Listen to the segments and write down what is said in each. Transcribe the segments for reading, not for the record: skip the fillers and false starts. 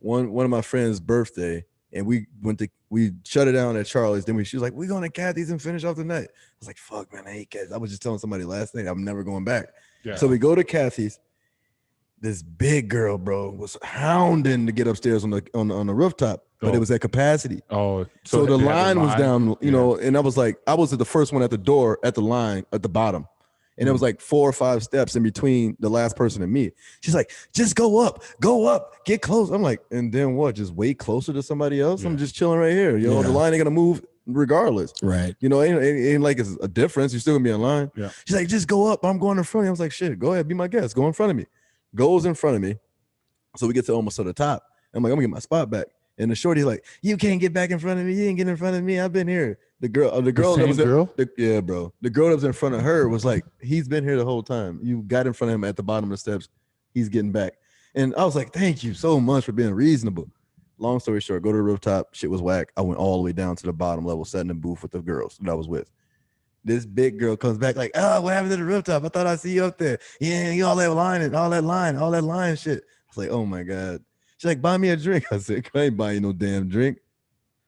one of my friends' birthday, and we shut it down at Charlie's. Then she was like, "We going to Kathy's and finish off the night." I was like, "Fuck, man, I hate Kathy's." I was just telling somebody last night I'm never going back. Yeah. So we go to Kathy's. This big girl, bro, was hounding to get upstairs on the rooftop, but it was at capacity. Oh, so the line was down, you know, and I was at the first one at the door at the line at the bottom. And it was like 4 or 5 steps in between the last person and me. She's like, just go up, get close. I'm like, and then what? Just wait closer to somebody else? Yeah. I'm just chilling right here. You know, the line ain't gonna move regardless. Right. You know, ain't like it's a difference. You're still gonna be in line. Yeah. She's like, just go up. I'm going in front of you. I was like, shit, go ahead, be my guest. Go in front of me. Goes in front of me. So we get to almost to the top. I'm like, I'm gonna get my spot back. And the shorty's like, you can't get back in front of me. You ain't get in front of me. I've been here. The girl that was yeah, bro. The girl that was in front of her was like, he's been here the whole time. You got in front of him at the bottom of the steps. He's getting back. And I was like, thank you so much for being reasonable. Long story short, go to the rooftop. Shit was whack. I went all the way down to the bottom level, sat in the booth with the girls that I was with. This big girl comes back like, oh, what happened to the rooftop? I thought I see you up there. Yeah, you all that line shit. I was like, oh my God. She's like, buy me a drink. I said, I ain't buying you no damn drink.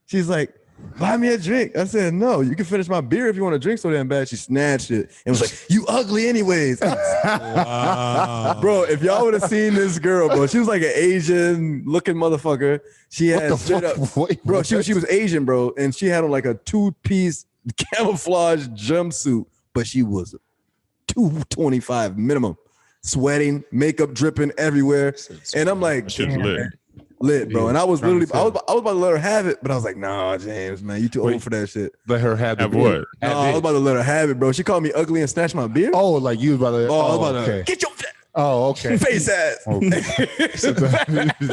She's like, buy me a drink. I said, no, you can finish my beer if you want to drink so damn bad. She snatched it and was like, you ugly anyways. Wow. Bro, if y'all would have seen this girl, bro, she was like an Asian looking motherfucker. She had straight up, bro, she was Asian, bro, and she had on like a 2-piece camouflage jumpsuit, but she was 225 minimum, sweating, makeup dripping everywhere. And I'm like, lit, bro. And I was literally, I was about to let her have it, but I was like, nah, James, man, you too old for that shit. Let her have the beer. What? No, I was about to let her have it, bro. She called me ugly and snatched my beer. Oh, like you was about to. I was about to get your face ass. Okay.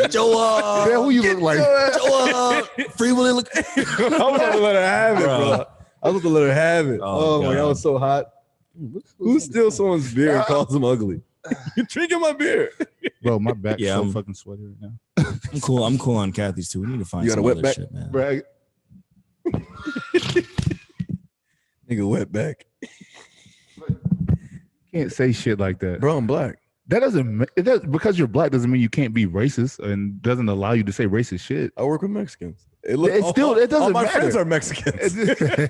Joe, who you look like? Joe, Free Willy look. I was about to let her have it, bro. I was about to let her have it. Oh my God, I was so hot. Who steals someone's beer and calls them ugly? You're drinking my beer. Bro, my back's so fucking sweaty right now. I'm cool on Kathy's too. We need to find some other shit, man. Brag. Nigga wet back. Can't say shit like that. Bro, I'm black. That doesn't because you're black doesn't mean you can't be racist and doesn't allow you to say racist shit. I work with Mexicans. It doesn't all my matter. friends are Mexicans.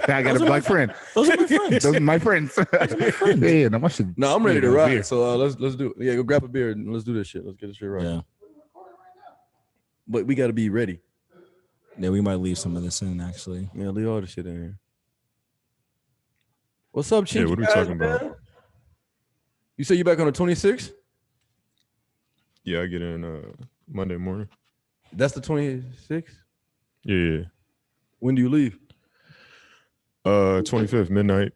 I got a black friend. Those are my friends. Those are my friends. Yeah, no, I'm ready to ride. So let's do it. Yeah, go grab a beer and let's do this shit. Let's get this shit right. Yeah. But we got to be ready. Yeah, we might leave some of this in actually. Yeah, leave all the shit in here. What's up, Chief? Yeah, what are we talking about? You say you back on the 26th? Yeah, I get in Monday morning. That's the 26th? Yeah. When do you leave? 25th, midnight.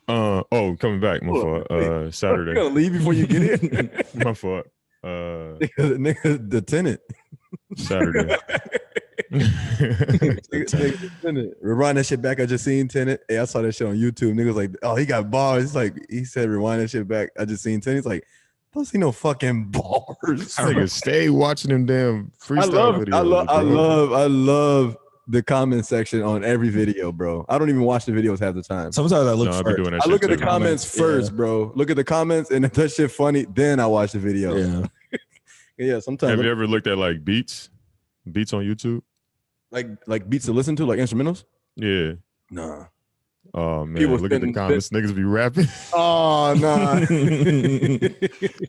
Coming back. My fault. Saturday. You gotta leave before you get in. My fault. Nigga, the tenant. Saturday. Rewind that shit back. I just seen Tenet. Hey, I saw that shit on YouTube. Niggas like, oh, he got bars. It's like he said, rewind that shit back. I just seen Tenet. He's like, don't see no fucking bars. Nigga, stay watching them damn freestyle videos. I love the comment section on every video, bro. I don't even watch the videos half the time. Sometimes I look first. I look at the comments first, bro. Look at the comments, and if that shit funny, then I watch the video. Yeah. Yeah, sometimes. Have you ever looked at like beats on YouTube? Like beats to listen to, like instrumentals? Yeah. Nah. Oh man, look at the comments. Niggas be rapping. Oh nah.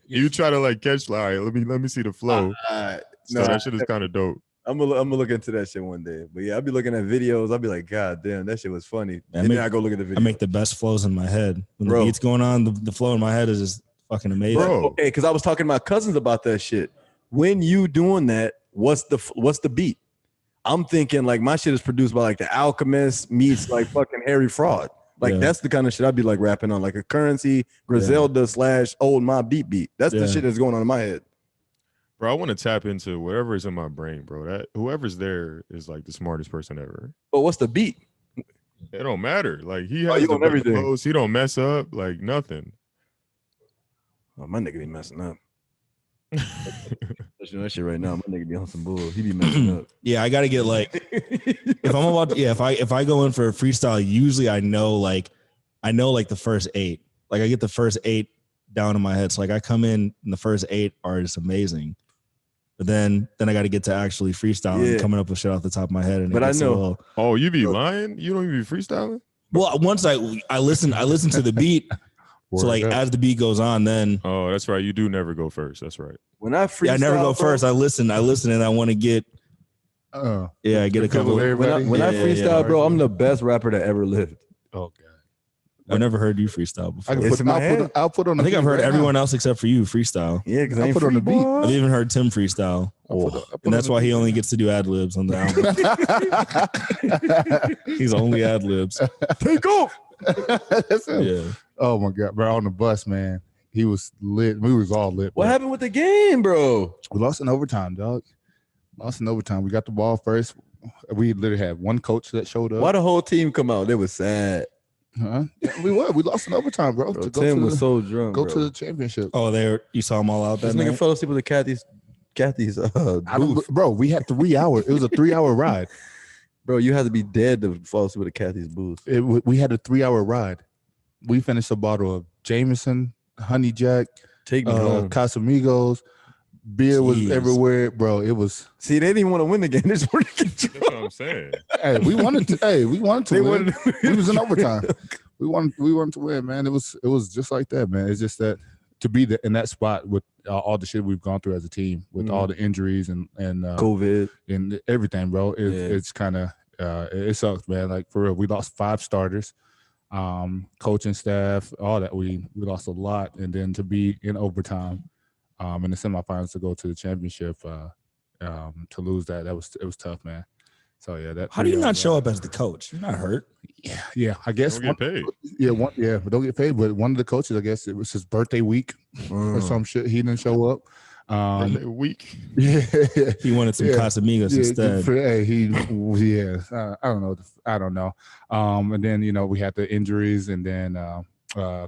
You try to like catch like, let me see the flow. So that shit is kind of dope. I'm gonna look into that shit one day. But yeah, I'll be looking at videos. I'll be like, God damn, that shit was funny. And then I go look at the video. I make the best flows in my head. When the beat's going on, the flow in my head is just fucking amazing. Bro, okay, because I was talking to my cousins about that shit. When you doing that, what's the beat? I'm thinking like my shit is produced by like the Alchemist meets like fucking Harry Fraud. Like that's the kind of shit I'd be like rapping on, like a Currency, Griselda / Old Mob beat. That's the shit that's going on in my head. Bro, I want to tap into whatever is in my brain, bro. That whoever's there is like the smartest person ever. But what's the beat? It don't matter. Like he has the everything. Flows. He don't mess up. Like nothing. Oh, my nigga be messing up. That shit right now, my nigga be on some bull. He be messing up. Yeah, I gotta get like if I'm about to, if I go in for a freestyle, usually I know like the first 8. Like I get the first 8 down in my head. So like I come in and the first 8 are just amazing. But then I got to get to actually freestyling and coming up with shit off the top of my head. And But I know. Oh, you be lying? You don't even be freestyling? Well, once I listen to the beat. So like as the beat goes on, then that's right. You do never go first. That's right. When I freestyle, I never go first. I listen, and I want to get. I get a couple. When I freestyle, bro, I'm the best rapper that ever lived. Oh God, I've never heard you freestyle before. I'll put on. I think I've heard everyone else except for you freestyle. Yeah, because I put on the beat. I've even heard Tim freestyle, and that's why he only gets to do ad libs on the album. He's only ad libs. Take off. Yeah. Oh my God, bro! On the bus, man, he was lit. We was all lit. What happened with the game, bro? We lost in overtime, dog. Lost in overtime. We got the ball first. We literally had one coach that showed up. Why the whole team come out? They was sad. Huh? Yeah, we lost in overtime, bro. Tim was so drunk. Go to the championship. Oh, you saw them all out there. This nigga fell asleep with the Kathy's booth. Bro, we had 3 hours. It was a 3-hour ride. Bro, you had to be dead to fall asleep with the Kathy's booth. We had a 3-hour ride. We finished a bottle of Jameson, Honey Jack, Take me home. Casamigos. Beer was everywhere, bro. It was. See, they didn't even want to win the game. They just wanted to get That's what I'm saying. Hey, we wanted to win. We was in overtime. We wanted to win, man. It was just like that, man. It's just that to be in that spot with all the shit we've gone through as a team, with all the injuries and COVID and everything, bro. It's kind of it sucks, man. Like for real, we lost 5 starters, coaching staff, all that. We lost a lot, and then to be in overtime, in the semifinals to go to the championship, to lose that was tough, man. So yeah, that. How do you not show up as the coach? You're not hurt. Yeah. I guess don't get paid. But don't get paid. But one of the coaches, I guess it was his birthday week or some shit. He didn't show up. Week. Yeah, he wanted some Casamigos instead. I don't know. And then we had the injuries, and then a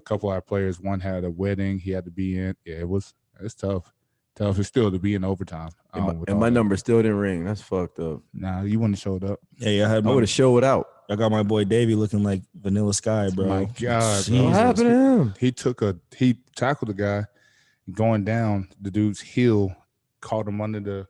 couple of our players. One had a wedding he had to be in. Yeah, it's tough. Tough is still to be in overtime. And my number still didn't ring. That's fucked up. Nah, you wouldn't have showed up. Yeah, I would have showed out. I got my boy Davey looking like Vanilla Sky, bro. My God, bro. What happened to him? He tackled the guy going down. The dude's heel caught him under the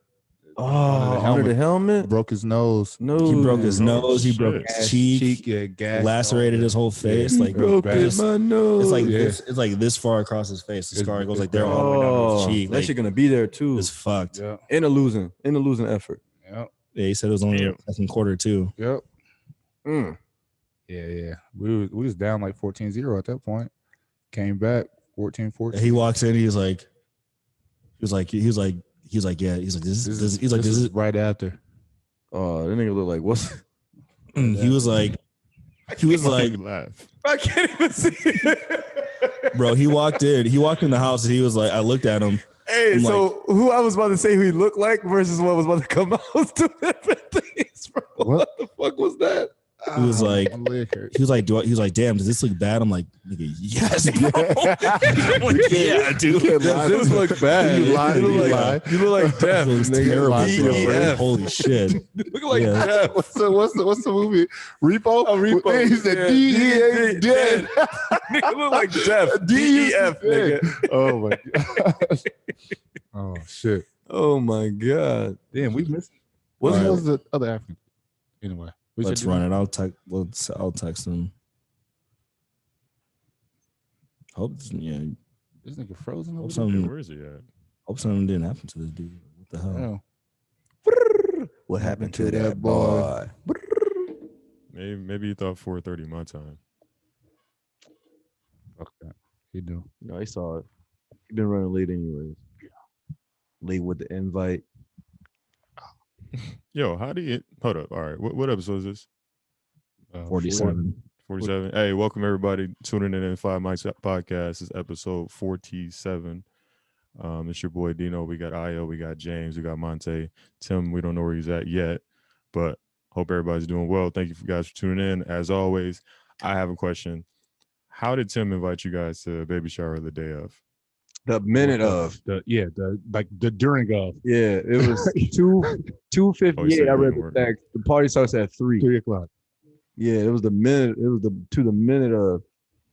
helmet. Broke his nose. He broke his nose. He broke his cheek. Lacerated his whole face. Like broke my nose. It's like this far across his face. The scar goes like there all the way down his cheek. That shit gonna be there too. It's fucked. Yeah. In a losing effort. Yep. Yeah, he said it was only the second quarter too. Yep. Yeah. We was down like 14-0 at that point. Came back 14-14. He walks in. He's like, yeah. This is right after. Oh, that nigga look like what's? He was like, laugh. I can't even see it. Bro, he walked in the house and he was like, I looked at him. Hey, so who I was about to say who he looked like versus what was about to come out was two different things, bro. What the fuck was that? He was like, damn, does this look bad? I'm like, nigga, yes, bro. I'm like, yeah, dude. Does this look bad? You look like death. It was terrible. Holy shit. You look like death. What's the movie? Repo? Repo. He said DEA dead. Nigga look like death. DEF, nigga. Oh my god. Oh shit. Oh my god. Damn, we missed. What was the other African? Anyway. Let's run it. I'll text him. Hope this nigga frozen. Where is he at? Hope something didn't happen to this dude. What the hell? Yeah. What happened to that boy? Maybe he thought 4:30 my time. Okay. He do. No, he saw it. He been running late anyways. Late with the invite. Yo, how do you hold up? All right, what episode is this? 47. 47. Hey, welcome everybody tuning in 5 Mics Podcast. This is episode 47. It's your boy Dino. We got Io, we got James, we got Monte. Tim, we don't know where he's at yet, but hope everybody's doing well. Thank you guys for tuning in. As always, I have a question. How did Tim invite you guys to the baby shower the day of? The minute of the during of. Yeah, it was 2:58. I read the text. The party starts at 3 o'clock. Yeah, it was the minute. It was the minute of.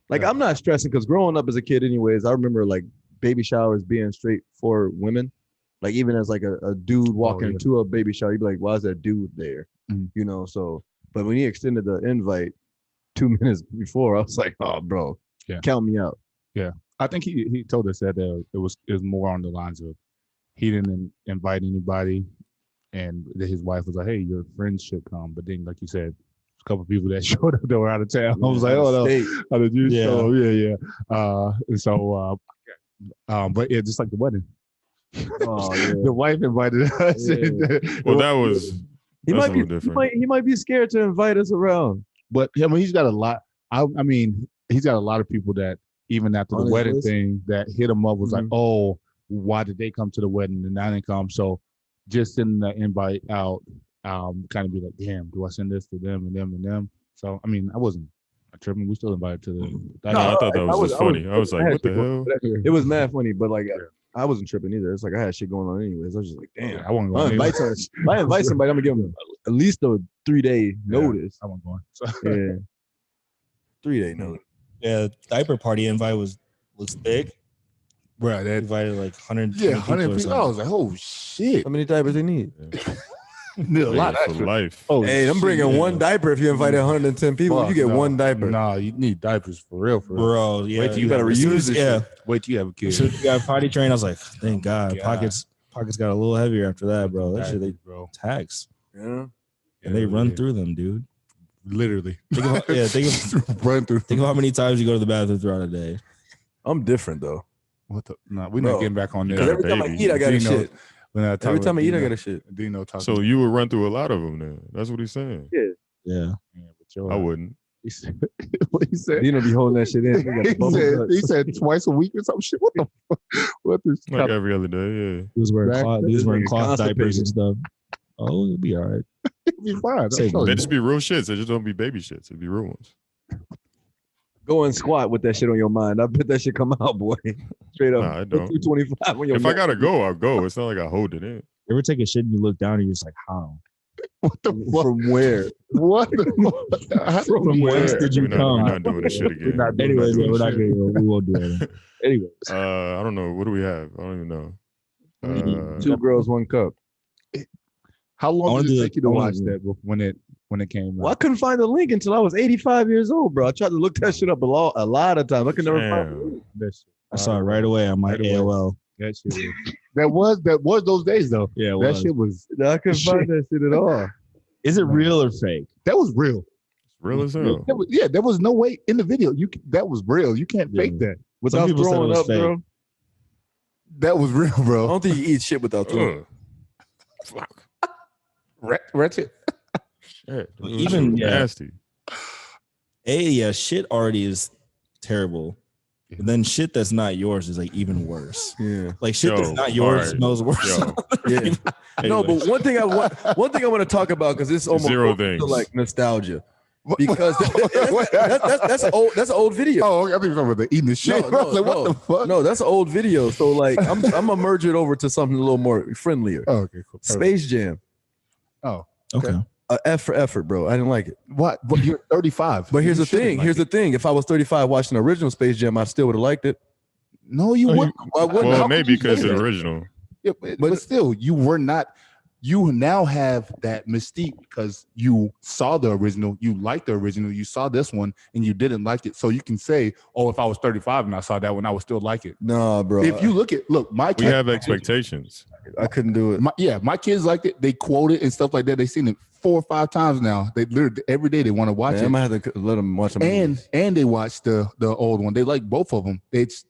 Like, I'm not stressing because growing up as a kid, anyways, I remember like baby showers being straight for women. Like even as like a dude walking yeah. into a baby shower, you'd be like, why is that dude there? Mhm. You know, so but when he extended the invite 2 minutes before, I was like, oh bro, count me out. I think he told us that it was more on the lines of he didn't invite anybody, and his wife was like, "Hey, your friends should come." But then, like you said, a couple of people that showed up that were out of town. I was like, "Oh no, how did you?" Yeah. So but yeah, just like the wedding, Oh, yeah. the wife invited us. Yeah. Well, that was He that's might a be little different. he might be scared to invite us around. But I mean, he's got a lot. I mean, he's got a lot of people that even after On the his wedding list? thing that hit him up was like, Mhm. "Oh, why did they come to the wedding and I didn't come?" So just sending the invite out, kind of be like, "Damn, do I send this to them and them and them?" So I mean, I wasn't tripping. We still invited to the. No, I thought that was just funny. I was like, what the hell? It was mad funny, but like I wasn't tripping either. It's like I had shit going on anyways. I was just like, damn. Yeah, I wasn't If I invite somebody, I'm gonna give them at least a 3-day notice. I wasn't going. So. Yeah, 3-day notice. Yeah, diaper party invite was big. Bro, that Invited like 100 yeah, people. 100 or people. I something. was like, "Oh shit, How many diapers they need? a lot For extra." life. Oh, Hey, I'm bringing shit. one diaper. If you invited 110 people, Fuck, you get no. one diaper. Nah, you need diapers for real, for real. Bro, yeah. Wait till you better have- reuse this Yeah. shit. Wait till you have a kid. As soon as we got potty trained, I was like, thank God. God. Pockets got a little heavier after that, bro. That shit, they bro. tax. Yeah. And they run through them, dude. Literally. Think of, yeah, think Run through. of how many times you go to the bathroom throughout a day. I'm different though. What the? Nah, we're Bro. not getting back on You there. got Every time I baby. eat, I got a Dino- shit. When I talk Every about time I eat, I Dino- got a shit. Dino talks. So you would run through a lot of them then. That's what he's saying. Yeah. yeah, but your I ass- wouldn't. He said, what he said? Dino be holding that shit in. He got the bubble guts. He said twice a week or some shit. What the fuck? What this? Like every other day, yeah. He was wearing Back- cloth, he was wearing nigga cloth diapers and constipated. stuff. Oh, it'll be all right. be fine. Say I'm telling They you. just be real shits. They just don't be baby shits. It'd be real ones. Go and squat with that shit on your mind. I bet that shit come out, boy. Straight up. Nah, I don't. 225 on your If I neck. gotta go, I'll go. It's not like I hold it in. You ever take a shit and you look down and you're just like, how? What the fuck? From where? What the fuck? From whence did you We're come? not doing this shit again. not doing Anyways, that we're not shit. gonna we won't do that. Anyways. I don't know. What do we have? I don't even know. 2 girls, 1 cup. How I long wanna did do it that- take you to I wanna watch do- that when it came Well, I out? couldn't find the link until I was 85 years old, bro. I tried to look that shit up a lot of times. I could never find the Damn. link. That shit. I saw it right away on my Right away. AOL. That shit. That was those days though. Yeah, That shit was I couldn't find that shit at all. Is it real or fake? that was real. It's real as hell. There was no way in the video. That was real. You can't fake that. Without people said it throwing was up, fake. bro. That was real, I bro. don't think you eat shit without throwing up. Ugh. Fuck. Ratchet. Shit. Well, That even- shit was yeah. nasty. Yeah, shit already is terrible. And then shit that's not yours is like even worse. Yeah. Like shit that's Yo, not yours alright. smells worse. Yo, Yeah. No, but one thing I want to talk about because it's almost Zero close to, things. like nostalgia because that's an old video. Oh, I think you're talking about the eating the shit. No, I was like, what the fuck? No, that's an old video. So like I'm gonna merge it over to something a little more friendlier. Oh, okay, cool. Space Jam, Oh, Okay. F for effort, bro. I didn't like it. what? But you're 35. But here's You the shouldn't thing. like Here's it. the thing. If I was 35 watching the original Space Jam, I still would have liked it. No, you wouldn't. I wouldn't. well, How maybe could you because say the that? original. Yeah, but still, you were not. You now have that mystique because you saw the original, you liked the original, you saw this one, and you didn't like it. So you can say, "Oh, if I was 35 and I saw that one, I would still like it." Nah, bro. If you look, my We kids, have expectations. I couldn't do it. my kids liked it. They quote it and stuff like that. They've seen it 4 or 5 times now. They literally every day they want to watch Man, I it, might have to let them watch them. and they watch the old one. They like both of them. It's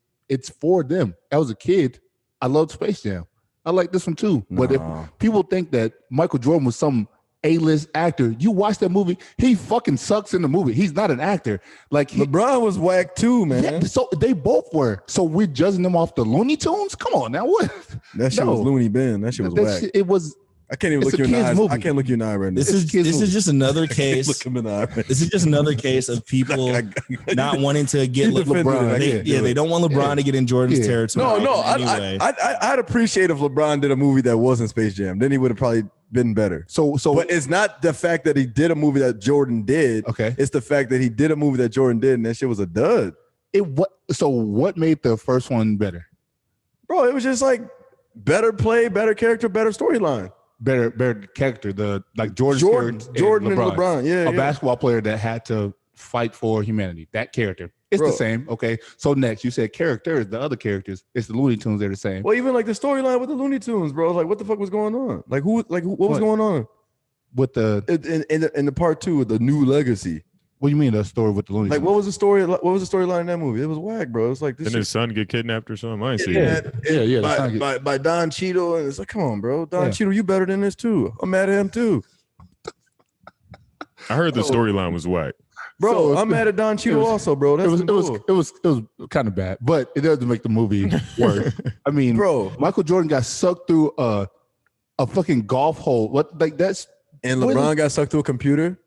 for them. I was a kid. I loved Space Jam. I like this one too. But if people think that Michael Jordan was some A-list actor, you watch that movie, he fucking sucks in the movie. He's not an actor. Like LeBron was whack too, man. yeah, so they both were. So we're judging them off the Looney Tunes? Come on now. What? That shit No. was Looney Bin. That shit was That whack. shit- it was I can't even it's look a you in the kid's eyes. movie. I can't look you in the eye right now. This It's is kids' this is movie. just another Look case. him in the eye right This is just another case of people not wanting to get You defended LeBron. it. I They, can't do yeah, it. they don't want LeBron Yeah. to get in Jordan's Yeah. territory. No, Anyway. I'd appreciate if LeBron did a movie that wasn't Space Jam. Then he would have probably been better. so But it's not the fact that he did a movie that Jordan did. okay. It's the fact that he did a movie that Jordan did, and that shit was a dud. So what made the first one better? Bro, it was just like better play, better character, better storyline. Better character. The like Jordan and LeBron. Yeah, a basketball player that had to fight for humanity. That character. It's the same. Okay. So next, you said characters. The other characters, it's the Looney Tunes. They're the same. Well, even like the storyline with the Looney Tunes, bro. Like, what the fuck was going on? Like, what was going on with the in the part 2 of the New Legacy? What do you mean the story with the Looney Tunes? Like, what was the story? What was the storyline in that movie? It was whack, bro. It's like this. Didn't his son get kidnapped or something? I ain't see it. By Don Cheadle, and it's like, come on, bro. Don Cheadle, you better than this too. I'm mad at him too. I heard the storyline was whack. Bro, I'm mad at Don Cheadle also, bro. It was kind of bad, but it doesn't make the movie work. I mean, bro, Michael Jordan got sucked through a fucking golf hole. What, like, that's and LeBron got sucked through a computer.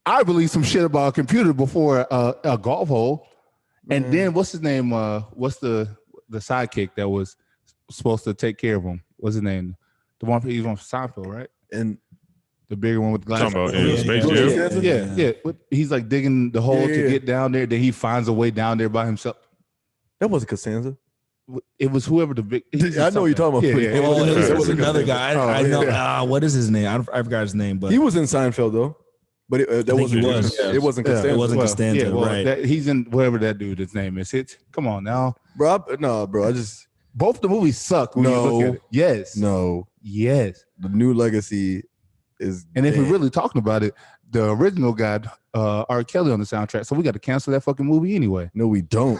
I believe some shit about a computer before a golf hole. Man. And then what's his name? What's the sidekick that was supposed to take care of him? What's his name? The one he's on Seinfeld, right? And the bigger one with the glasses. Talking about Space Jam. Yeah. He's like digging the hole to get down there. Then he finds a way down there by himself. That wasn't Costanza. It was whoever the big. I know what you're talking about. It was another guy. I know. What is his name? I forgot his name, but he was in Seinfeld though. But it wasn't Costanza. It wasn't Costanza, right? He's in whatever that dude's name is. Come on now, bro. I just both the movies suck. When you look at it. Yes. The New Legacy is. And if we're really talking about it, the original got R. Kelly on the soundtrack, so we got to cancel that fucking movie anyway. No, we don't.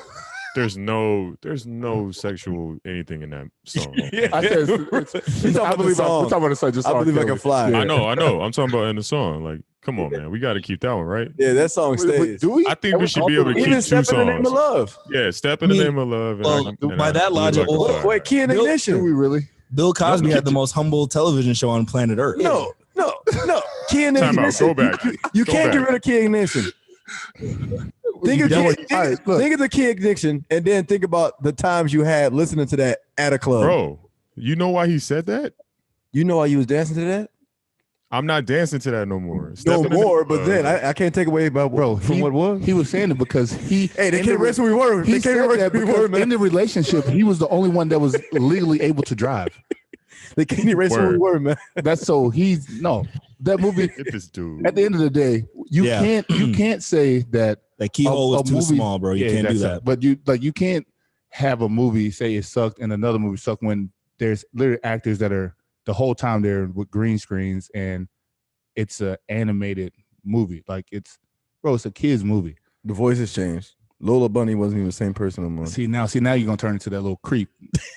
There's no sexual anything in that song. I believe I can fly. I know. I'm talking about in the song. Like, come on, man. We got to keep that one, right? Yeah, that song stays. Do we? I think we should be able to keep 2 songs. Step in the Name of Love. Yeah, Step in the Name of Love. By that logic, wait, Key and Ignition. Do we really? Bill Cosby had the most humble television show on planet Earth. No. Key and Ignition. Go back. You can't get rid of Key and Ignition. Think of the Key Ignition, and then think about the times you had listening to that at a club. Bro, you know why he said that? You know why you was dancing to that? I'm not dancing to that no more. But then I can't take away from what it was. He was saying it because they can't erase who we were. He said that because in the relationship, he was the only one that was legally able to drive. They can't erase who we were, man. That's so that movie. This dude. At the end of the day, you can't say that keyhole was too small, bro. You can't do that. But you can't have a movie say it sucked and another movie sucked when there's literally actors that are the whole time there with green screens and it's an animated movie. Like it's a kid's movie. The voices changed. Lola Bunny wasn't even the same person anymore. See now you're gonna turn into that little creep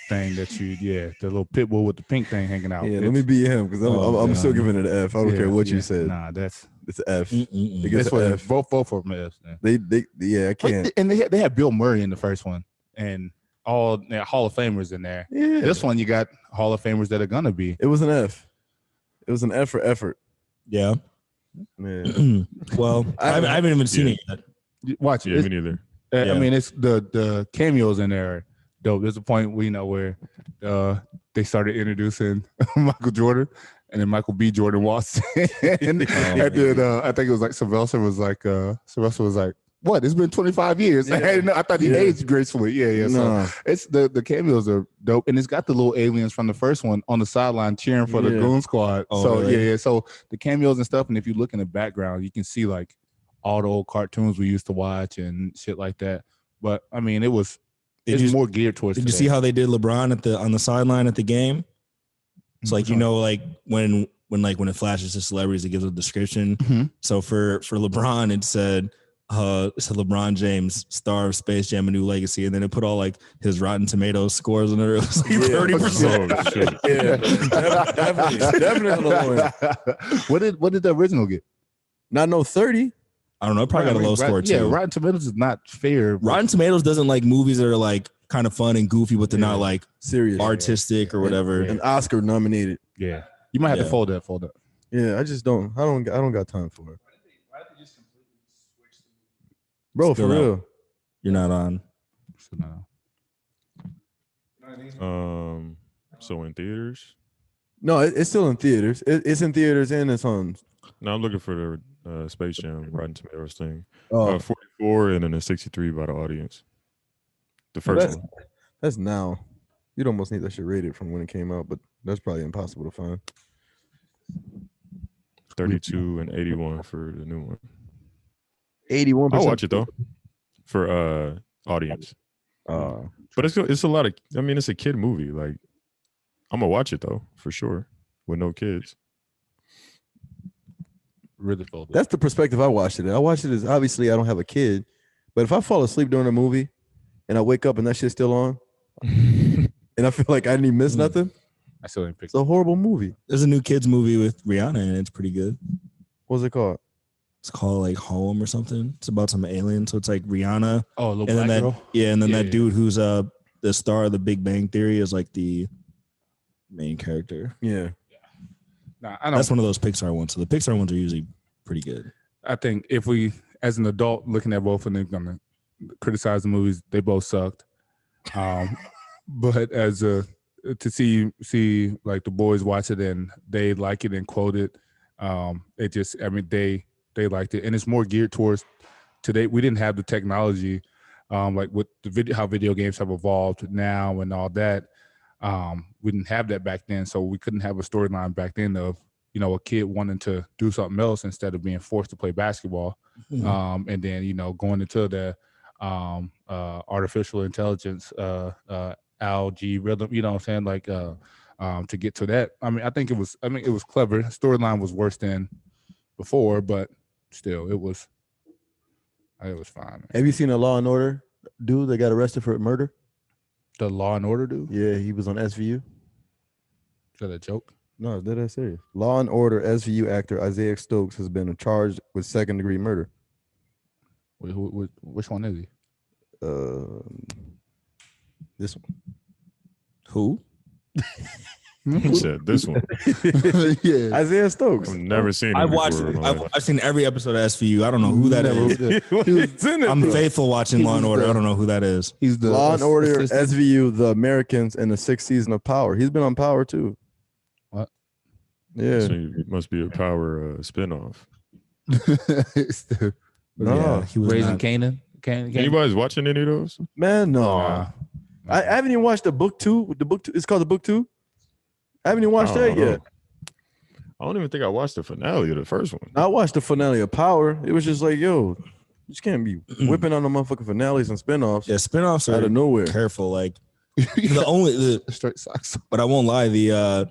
thing that the little pit bull with the pink thing hanging out. Yeah, let me be him because I'm still giving it an F. I don't care what you said. Nah, it's an F. It's an F. Both of them Fs. I can't. And they had Bill Murray in the first one and all Hall of Famers in there. Yeah. This one you got Hall of Famers that are gonna be. It was an F. It was an F for effort. Yeah. Man. Well, I haven't even seen it yet. Watch it. Yeah, me neither. I mean, it's the cameos in there are dope. There's a point where they started introducing Michael Jordan, and then Michael B. Jordan walks in, and then I think it was like Sylvester was like, "What? It's been 25 years." Yeah. I thought he aged gracefully. Yeah. No. So it's the cameos are dope, and it's got the little aliens from the first one on the sideline cheering for the Goon Squad. Oh, so really? yeah. So the cameos and stuff, and if you look in the background, you can see like all the old cartoons we used to watch and shit like that. But I mean, it's more geared towards. Did you see how they did LeBron on the sideline at the game? It's like like when it flashes to celebrities, it gives a description. Mm-hmm. So for LeBron, it said LeBron James, star of Space Jam: A New Legacy, and then it put all like his Rotten Tomatoes scores in it. It was like 30%. Oh, shit. Yeah, definitely. What did the original get? Not no 30. I don't know. It probably got a low score too. Yeah, Rotten Tomatoes is not fair. Rotten Tomatoes doesn't like movies that are like kind of fun and goofy, but they're not like serious, artistic or whatever. And Oscar nominated. Yeah, you might have to fold that. Yeah, I just don't. I don't got time for it. Bro, Still for not. real. You're not on. So in theaters? No, it's still in theaters. It's in theaters and it's on. No, I'm looking for the Space Jam Rotten Tomatoes thing. Oh, 44 and then a 63 by the audience. The first one. That's now. You'd almost need that shit rated from when it came out, but that's probably impossible to find. 32 and 81 for the new one. 81%. I'll watch it though for audience. But it's a lot of. I mean, it's a kid movie. Like, I'm gonna watch it though for sure with no kids. Really folded. That's the perspective I watched it in. I watched it as obviously I don't have a kid, but if I fall asleep during a movie and I wake up and that shit's still on, and I feel like I didn't even miss nothing, I still didn't pick. it's a horrible movie. There's a new kids movie with Rihanna and it's pretty good. What's it called? It's called like Home or something. It's about some alien. So it's like Rihanna. Oh, little And then black that, girl. yeah, and then Yeah, that dude who's the star of The Big Bang Theory is like the main character. Yeah. Nah, I don't. That's one of those Pixar ones. So the Pixar ones are usually pretty good. I think if we, as an adult, looking at both of them, gonna criticize the movies, they both sucked. But as to see like the boys watch it and they like it and quote it, it just, I mean, they liked it, and it's more geared towards today. We didn't have the technology, like with the how video games have evolved now and all that. We didn't have that back then, so we couldn't have a storyline back then of, you know, a kid wanting to do something else instead of being forced to play basketball. And then, you know, going into the artificial intelligence algorithm, you know what I'm saying? Like to get to that. I mean, it was clever. Storyline was worse than before, but still it was fine. Man. Have you seen a Law and Order dude that got arrested for murder? The Law and Order dude? Yeah, he was on SVU. Is that a joke? No, it's dead serious. Law and Order SVU actor Isaiah Stokes has been charged with second-degree murder. Which one is he? This one. Who? He said this one. Yeah, Isaiah Stokes. I've never seen him. I've watched before it. in my life. I've seen every episode of SVU. I don't know who that is. I'm faithful watching Law and Order. I don't know who that is. He's the Law and Order assistant. SVU, The Americans, in the 6th season of Power. He's been on Power too. What? Yeah. So it must be a Power spinoff. No. Yeah, he was Raising not- Canaan. Anybody's watching any of those? Man, no. Nah. I haven't even watched the book 2. The book 2. It's called the book 2. I haven't even watched that yet. I don't even think I watched the finale of the first one. I watched the finale of Power. It was just like, yo, you just can't be whipping on the motherfucking finales and spinoffs Yeah, spinoffs out are of nowhere. careful. Like the Straight socks. but I won't lie. The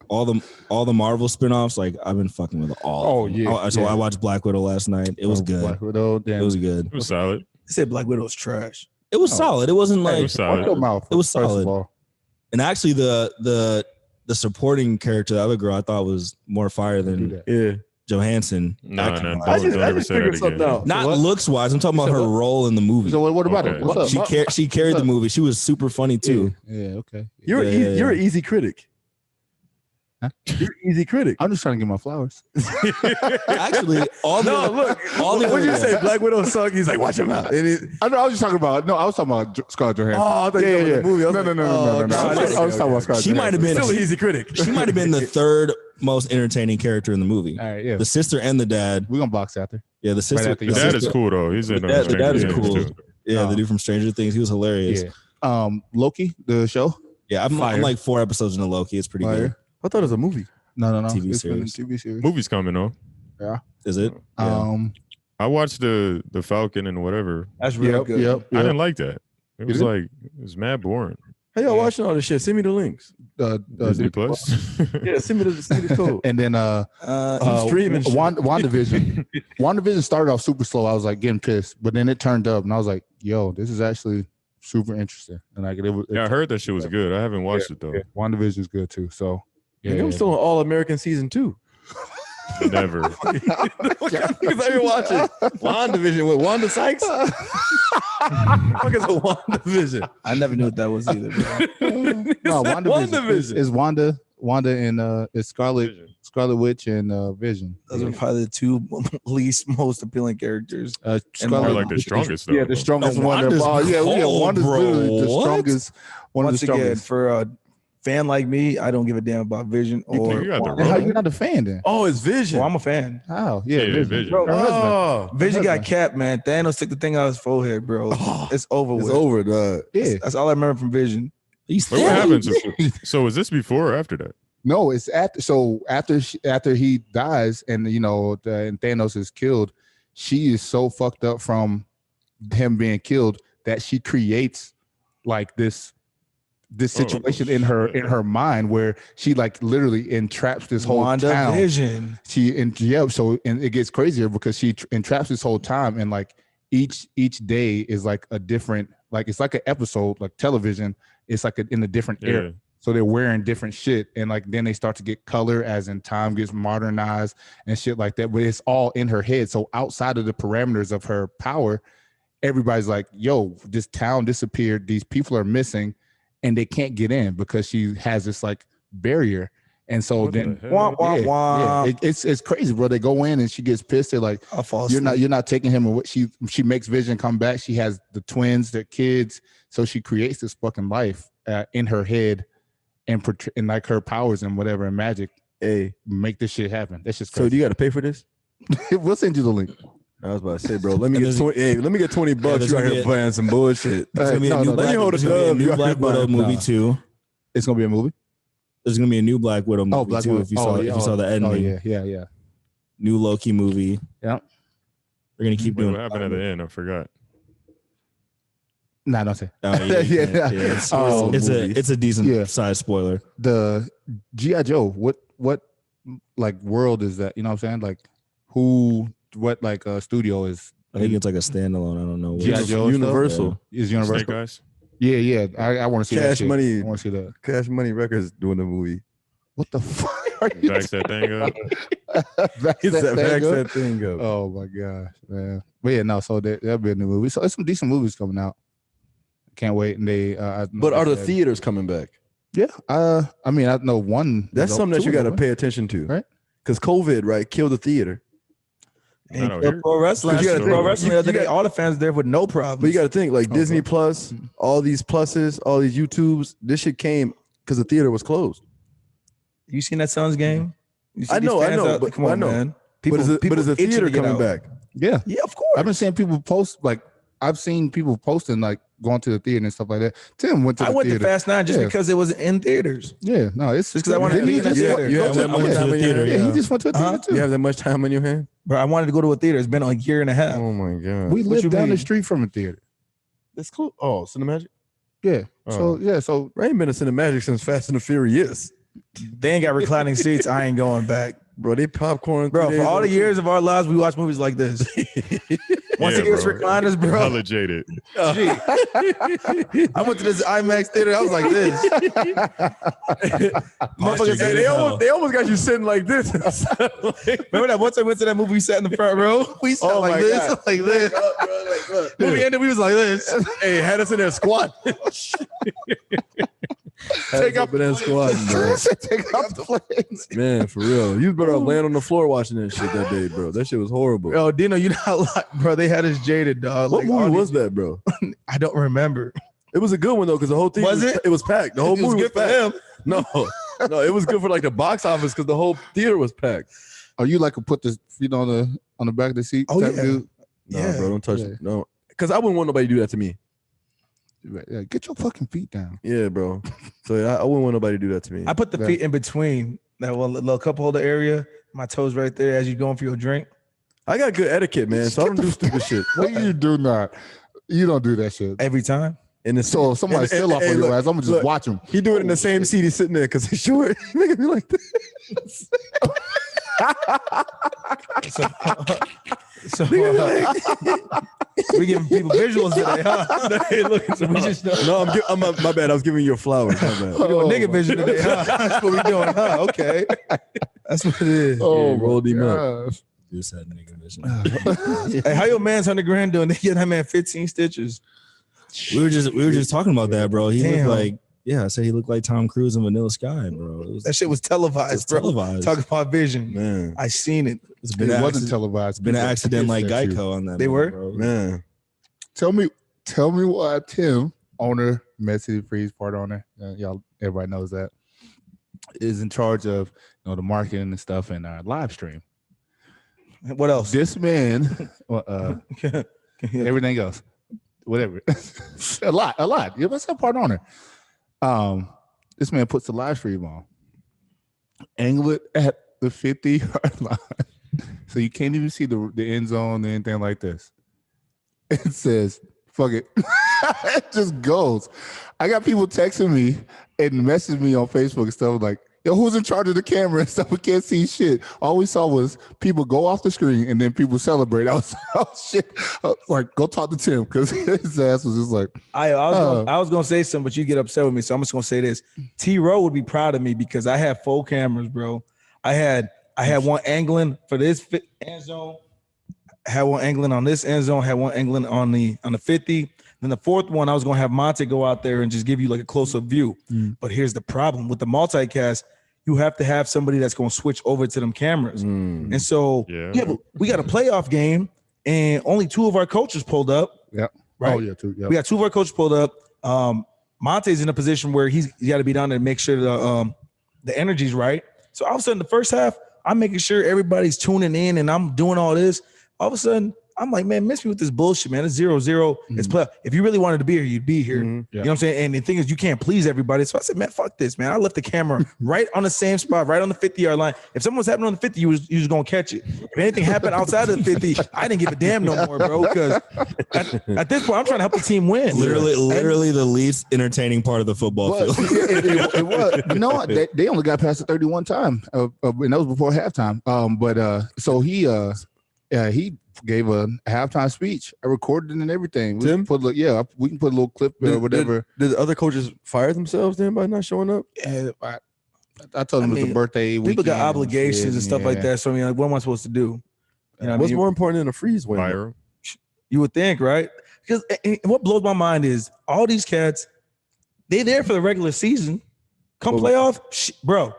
all the Marvel spinoffs, like I've been fucking with all. Oh, of them. yeah, So yeah. I watched Black Widow last night. It was good. Black Widow, It damn. was good. It was solid. They said Black Widow's trash. It was solid. It wasn't It like, was Watch solid. your mouth. It was first of solid. all. and actually the supporting character, the other girl, I thought was more fire Do than that. Yeah. Johansson. No, acting-wise. no, I don't just ever say that figured something again. out. Not what? looks wise. I'm talking about So her what? role in the movie. So what about Okay. it? What's up? She carried the movie. She was super funny too. Yeah, okay. You're Yeah, an yeah, you're yeah. an easy critic. Huh? You're an easy critic. I'm just trying to get my flowers. Actually, all the No, look. all the What you yeah. say? Black Widow suck. He's like, watch him out. And it, I know. I was just talking about. No, I was talking about Scarlett Johansson. oh, I thought you were talking about the movie. I was No, like, no. oh, I was okay, talking about Scarlett She might have been Still an easy critic. she might have been the third most entertaining character in the movie. All right, yeah. The sister and the dad. We're gonna box after. Yeah, the sister. after The you- dad is cool though. He's in The dad Stranger is Things, cool. too. Yeah, No. the dude from Stranger Things. He was hilarious. Yeah. Loki, the show. Yeah, I'm Fire. like 4 episodes into Loki. It's pretty good. Fire. I thought it was a movie. No. TV It's been a series. TV series. Movie's coming on. Is it? I watched the Falcon and whatever. That's real Yep. good. Yep. I didn't like that. It was didn't? like it was mad boring. Hey, y'all watching all this shit? Send me the links. Disney Plus. Yeah, send me the code. And then streaming shit. WandaVision. WandaVision started off super slow. I was like getting pissed, but then it turned up, and I was like, "Yo, this is actually super interesting." And like it Yeah, I heard that shit was good. I haven't watched it though. Yeah, WandaVision is good too. So Nigga, I'm still on All American season 2. Never. What kind of niggas are you watching? WandaVision with Wanda Sykes? What is a WandaVision? I never knew what that was either. Bro. no WandaVision. WandaVision. Is Wanda and it's Scarlet Witch and Vision. Those are probably the two least most appealing characters. Or Scarlet like the strongest though. Yeah, the strongest No, one. Wanda's Wanda's bro. literally the What? strongest. One Once of the again, strongest. for a fan like me, I don't give a damn about Vision or. You got the Wanda. How wrong- you not a fan then? Oh, it's Vision. Well, I'm a fan. How? Yeah, Vision. Vision. Bro, Her husband. Oh, Vision got husband. capped, man. Thanos took the thing out of his forehead, bro. It's over it's with. over, dog. Yeah. That's all I remember from Vision. He's Wait, what happened? So was this before or after that? No, it's after. So after he dies, and and Thanos is killed, she is so fucked up from him being killed that she creates like this situation in her mind where she like literally entraps this whole town. Vision. So it gets crazier because she entraps this whole time, and like each day is like a different, like it's like an episode, like television. It's like in a different era. So they're wearing different shit, and like then they start to get color as in time gets modernized and shit like that. But it's all in her head. So outside of the parameters of her power, everybody's like, "Yo, this town disappeared. These people are missing, and they can't get in because she has this like barrier." And so then, it's crazy, bro. They go in and she gets pissed. They're like, "You're not taking him away." She makes Vision come back. She has the twins, their kids. So she creates this fucking life in her head. And like her powers and whatever and magic, make this shit happen. That's just crazy. So do you got to pay for this? We'll send you the link. I was about to say, bro, let me get $20. You out here playing some bullshit. There's gonna be a new Black Widow movie too. It's gonna be a movie. There's gonna be a new Black Widow movie Black too. Widow. If you saw the ending. Oh yeah. New Loki movie. Yeah. We're gonna keep doing. What happened at the end? I forgot. Nah, don't say. It's a decent size spoiler. The G.I. Joe. What like world is that? You know what I'm saying? Like what like studio is? I think it's like a standalone. I don't know. G.I. Joe Universal. Is Universal? Snake Eyes? Yeah. I want to see Cash that. Money. I want to see that. Cash Money Records doing the movie. What the fuck are you? Backs that thing up. Backs that thing up. Oh my gosh, man. But yeah, no. So that'll be a new movie. So it's some decent movies coming out. Can't wait. And they. But are the theaters coming back? Yeah. I mean, I know one. That's something that you got to pay attention to, right? Because COVID, right, killed the theater. Pro wrestling. All the fans there with no problem. But you got to think like Disney Plus, all these pluses, all these YouTubes. This shit came because the theater was closed. You seen that Suns game? I know. But come on, man. But is the theater coming back? Yeah, of course. I've been seeing people post like. I've seen people posting like going to the theater and stuff like that. Tim went to the theater. I went to Fast 9 just because it was in theaters. Yeah, no, it's just because I wanted to be in the theater. You have that much time in your hand? Yeah, he just went to a theater too. You have that much time in your hand? Bro, I wanted to go to a theater. It's been a year and a half. Oh my god. We live down the street from a theater. That's cool. Oh, Cinemagic? Yeah. So I ain't been to Cinemagic since Fast and the Furious. They ain't got reclining seats. I ain't going back. Bro, they popcorn. Bro, for all the years of our lives, we watch movies like this. Once it gets recliners, bro. Hella jaded. I went to this IMAX theater. I was like this. Motherfuckers say they almost got you sitting like this. Remember that once I went to that movie, we sat in the front row. We sat like this, like this. Movie ended, we was like this. Hey, had us in there squat. Take up in that squat, bro. Take off the legs. Man, for real. You better laying on the floor watching that shit that day, bro. That shit was horrible. Yo, Dino, you not like, bro. They had us jaded, dog. What movie was that, bro? I don't remember. It was a good one though, because the whole thing it was packed. The whole movie was packed. No, it was good for like the box office because the whole theater was packed. Are you like a put the feet on the back of the seat? Oh type yeah. Dude? No, bro, don't touch it. No, because I wouldn't want nobody to do that to me. Yeah, get your fucking feet down. Yeah, bro. So I wouldn't want nobody to do that to me. I put the feet in between that one little cup holder area. My toes right there as you going for your drink. I got good etiquette, man. So I don't do stupid shit. What you do not? You don't do that shit Every time. And so if somebody still off on your ass, I'm gonna just watch him. He do it in the same seat he's sitting there because he's short. He making me like this. So we giving people visuals today, huh? Hey, look, so we just my bad. I was giving you flowers. My bad. We doing nigga vision today, huh? That's what we doing, huh? Okay, that's what it is. Oh, rolled him up. You said nigga vision. Hey, how your man's 100 grand doing? They get that man 15 stitches. We were just talking about that, bro. He looked like I said he looked like Tom Cruise in Vanilla Sky, bro. That shit was televised, bro. Televised. Talking about vision, Man. I seen it. It wasn't televised. It's been an accident like Geico on that. They were? bro. Man. Tell me why Tim, owner, Messi Freeze part owner, y'all, everybody knows that, is in charge of the marketing and stuff and our live stream. What else? This man, everything else, whatever, a lot. You must have part owner. This man puts the live stream on. Angle it at the 50-yard line. So you can't even see the end zone or anything like this. It says, fuck it. It just goes. I got people texting me and messaging me on Facebook and stuff like, yo, who's in charge of the camera and stuff? We can't see shit. All we saw was people go off the screen and then people celebrate. I was shit. I was like, go talk to Tim because his ass was just like. I was gonna say something, but you get upset with me, so I'm just gonna say this. T-Row would be proud of me because I had 4 cameras, bro. I had one angling for this end zone, had one angling on this end zone, had one angling on the 50. Then the 4th one, I was gonna have Monte go out there and just give you like a closer view. But here's the problem with the multicast. You have to have somebody that's going to switch over to them cameras. And so we got a playoff game and only 2 of our coaches pulled up. Yeah. Right? Oh, yeah, 2. Yep. We got 2 of our coaches pulled up. Monte's in a position where he's got to be down there and make sure the energy's right. So all of a sudden, the first half, I'm making sure everybody's tuning in and I'm doing all this. All of a sudden, I'm like, man, miss me with this bullshit, man. It's 0-0. It's play. If you really wanted to be here, you'd be here. You know what I'm saying? And the thing is, you can't please everybody. So I said, man, fuck this, man. I left the camera right on the same spot, right on the 50-yard line. If something was happening on the 50, you was going to catch it. If anything happened outside of the 50, I didn't give a damn no more, bro. Because at this point, I'm trying to help the team win. Literally the least entertaining part of the football field. It was. You know, they only got past the 31 time, and that was before halftime. So he gave a halftime speech. I recorded it and everything. We can put a little clip or whatever. Did the other coaches fire themselves then by not showing up? Yeah, I told him it was a birthday weekend. People got obligations and stuff like that. So I mean, like, what am I supposed to do? You know What's more important than a freeze win? Fire. You would think, right? Because what blows my mind is all these cats, they there for the regular season. Come playoff, bro.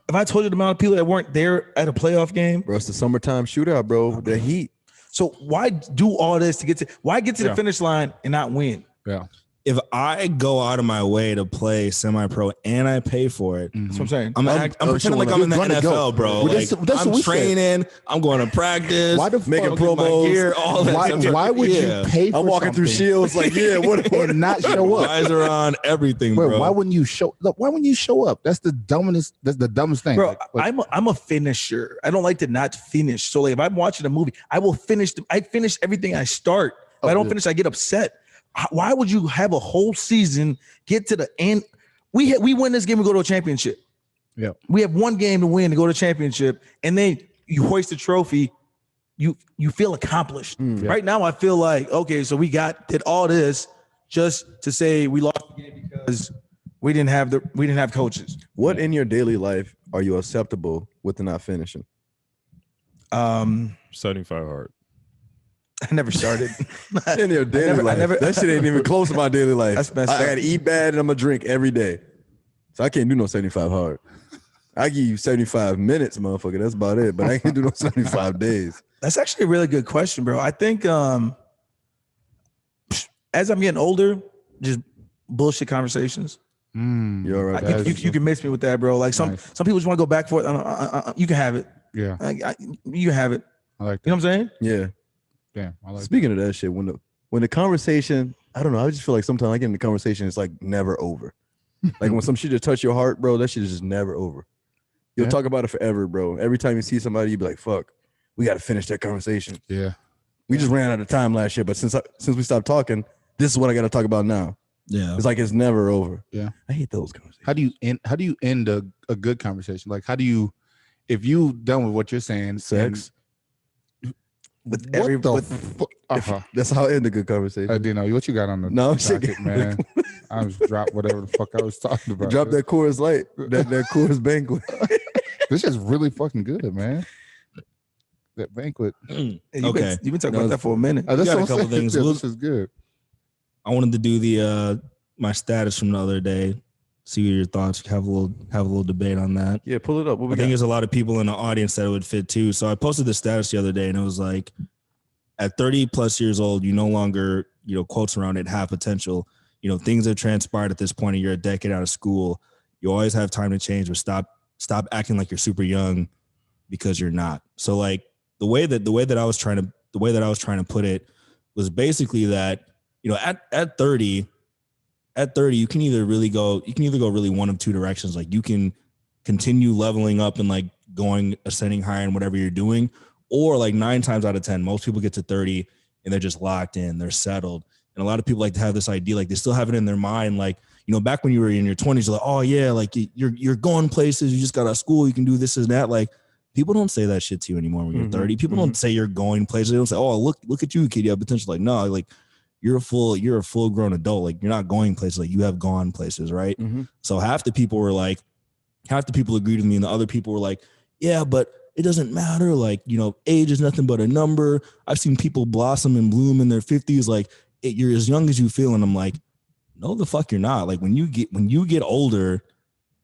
If I told you the amount of people that weren't there at a playoff game, bro, it's the summertime shootout, bro. The heat. So why do all this to get to the finish line and not win? Yeah. If I go out of my way to play semi-pro and I pay for it, that's what I'm saying. I'm pretending like I'm in the NFL, bro. Well, like, I'm training. I'm going to practice. Why the making promos? Gear, all that why would you pay for I'm walking through shields like, what and not show up? Eyes are on everything, bro. Why wouldn't you show up? Why wouldn't you show up? That's the dumbest thing. Bro, I'm a finisher. I don't like to not finish. So like if I'm watching a movie, I will finish. I finish everything I start. If I don't finish, I get upset. Why would you have a whole season, get to the end? We win this game and go to a championship. Yeah. We have one game to win to go to a championship, and then you hoist the trophy. You feel accomplished. Right now, I feel like, okay, so we did all this just to say we lost the game because we didn't have coaches. What in your daily life are you acceptable with the not finishing? 75 hard. I never started. In your daily life. That shit ain't even close to my daily life. That's messed I up. gotta eat bad and I'm gonna drink every day. So I can't do no 75 hard. I give you 75 minutes, motherfucker. That's about it. But I can't do no 75 days. That's actually a really good question, bro. I think as I'm getting older, just bullshit conversations. You're right. You can mix me with that, bro. Like some people just want to go back for it. You can have it. Yeah. You can have it. I like that. You know what I'm saying? Yeah. Damn. I like Speaking of that shit, when the conversation, I don't know, I just feel like sometimes I get in the conversation, it's like never over. Like when some shit just touch your heart, bro, that shit is just never over. You'll talk about it forever, bro. Every time you see somebody, you be like, fuck, we got to finish that conversation. Yeah. We just ran out of time last year, but since we stopped talking, this is what I got to talk about now. Yeah. It's like it's never over. Yeah. I hate those conversations. How do you end a good conversation? Like if you done with what you're saying, Sex. That's how I end a good conversation. Dino, what you got on the docket, man? I just dropped whatever the fuck I was talking about. Drop that Coors Light, that Coors Banquet. This is really fucking good, man. That banquet. You've been talking about that for a minute. That's got what a couple I'm saying. things. Yeah, this is good. I wanted to do the my status from the other day. See what your thoughts. Have a little debate on that. Yeah, pull it up. I think there's a lot of people in the audience that it would fit too. So I posted the status the other day, and it was like, at 30 plus years old, you no longer, quotes around it, have potential. Things have transpired at this point, and you're a decade out of school. You always have time to change, but stop acting like you're super young because you're not. So like the way that I was trying to put it was basically that, at 30, at 30, you can either go really one of two directions. Like you can continue leveling up and like ascending higher in whatever you're doing, or like 9 times out of 10, most people get to 30 and they're just locked in, they're settled. And a lot of people like to have this idea, like they still have it in their mind, like, you know, back when you were in your 20s, you're like, oh yeah, like you're going places, you just got out of school, you can do this and that. Like people don't say that shit to you anymore when you're 30. People don't say you're going places. They don't say, oh, look at you, kid, you have potential. Like, no, like you're a full grown adult. Like you're not going places, like you have gone places, right? So half the people agreed with me, and the other people were like, yeah, but it doesn't matter. Like, you know, age is nothing but a number. I've seen people blossom and bloom in their 50s. Like you're as young as you feel. And I'm like, no, the fuck you're not. Like when you get older,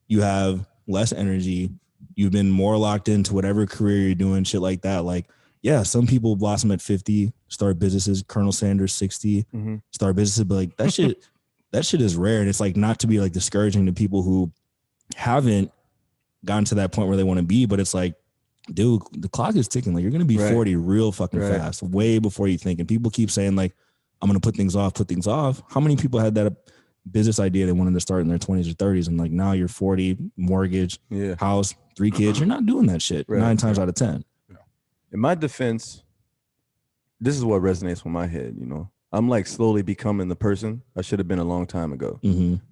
you have less energy. You've been more locked into whatever career you're doing, shit like that. Like, yeah, some people blossom at 50, start businesses. Colonel Sanders, 60, start businesses. But like that shit is rare. And it's like not to be like discouraging to people who haven't gotten to that point where they want to be. But it's like, dude, the clock is ticking. Like you're going to be 40 real fucking fast, way before you think. And people keep saying like, I'm going to put things off. How many people had that business idea they wanted to start in their 20s or 30s? And like now you're 40, mortgage, house, 3 kids. You're not doing that shit 9 times out of 10. In my defense, this is what resonates with my head. You know, I'm like slowly becoming the person I should have been a long time ago.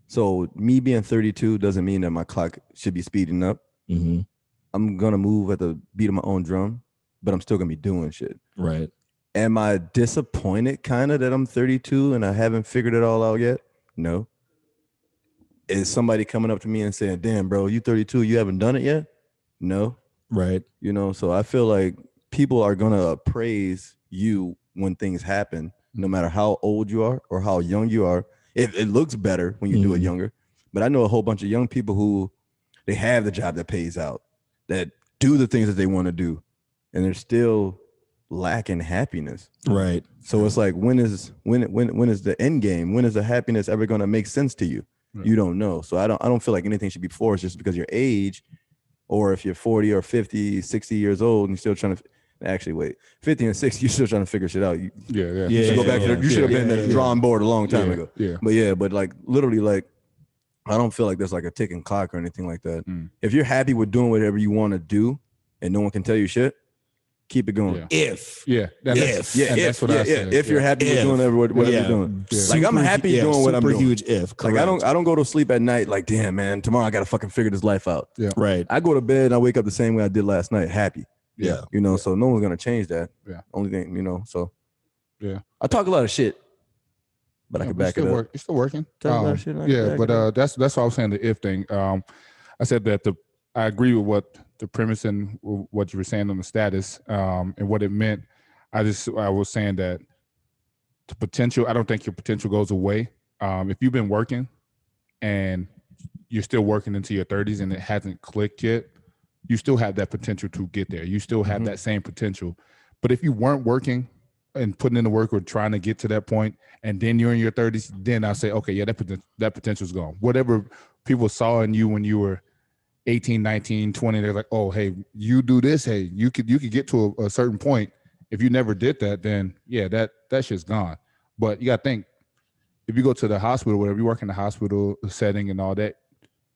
So me being 32 doesn't mean that my clock should be speeding up. I'm going to move at the beat of my own drum, but I'm still going to be doing shit. Right. Am I disappointed kind of that I'm 32 and I haven't figured it all out yet? No. Is somebody coming up to me and saying, damn, bro, you 32, you haven't done it yet? No. Right. You know, so I feel like people are going to praise you when things happen, no matter how old you are or how young you are. It looks better when you do it younger. But I know a whole bunch of young people who they have the job that pays out, that do the things that they want to do, and they're still lacking happiness. Right. So it's like, when is the end game? When is the happiness ever going to make sense to you? You don't know. So I don't feel like anything should be forced just because your age, or if you're 40 or 50, 60 years old and you're still trying to actually wait 50 and 60, you're still trying to figure shit out. You should go back to you should have been at the drawing board a long time ago. But like literally, like I don't feel like there's like a ticking clock or anything like that. If you're happy with doing whatever you want to do and no one can tell you shit, keep it going. If you're happy with doing whatever you're doing. Like I'm happy doing what I'm doing. Huge if. Like I don't go to sleep at night like, damn man, tomorrow I gotta fucking figure this life out. Right. I go to bed and I wake up the same way I did last night, happy. You know, so no one's gonna change that. Only thing, you know, so I talk a lot of shit, but I can back it up. You're still working. Talk a lot of shit, but that's why I was saying the if thing. I said that I agree with what the premise and what you were saying on the status and what it meant. I was saying that the potential, I don't think your potential goes away. If you've been working and you're still working into your 30s and it hasn't clicked yet, you still have that potential to get there. You still have that same potential. But if you weren't working and putting in the work or trying to get to that point, and then you're in your 30s, then I'll say, okay, yeah, that potential's gone. Whatever people saw in you when you were 18, 19, 20, they're like, oh, hey, you do this. Hey, you could get to a certain point. If you never did that, then yeah, that shit's gone. But you got to think, if you go to the hospital, whatever, you work in the hospital setting and all that,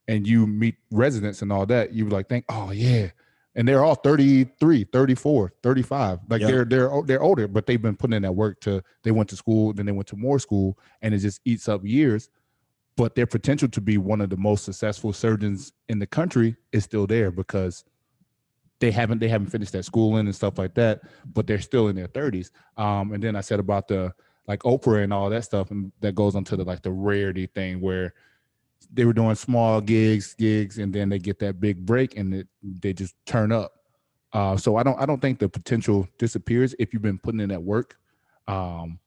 and you meet residents and all that, you like think, oh yeah. And they're all 33, 34, 35. Like they're older, but they've been putting in that work they went to school, then they went to more school, and it just eats up years. But their potential to be one of the most successful surgeons in the country is still there because they haven't finished that schooling and stuff like that, but they're still in their 30s. And then I said about the like Oprah and all that stuff, and that goes onto the like the rarity thing where they were doing small gigs, and then they get that big break and they just turn up. So I don't think the potential disappears if you've been putting in that work. But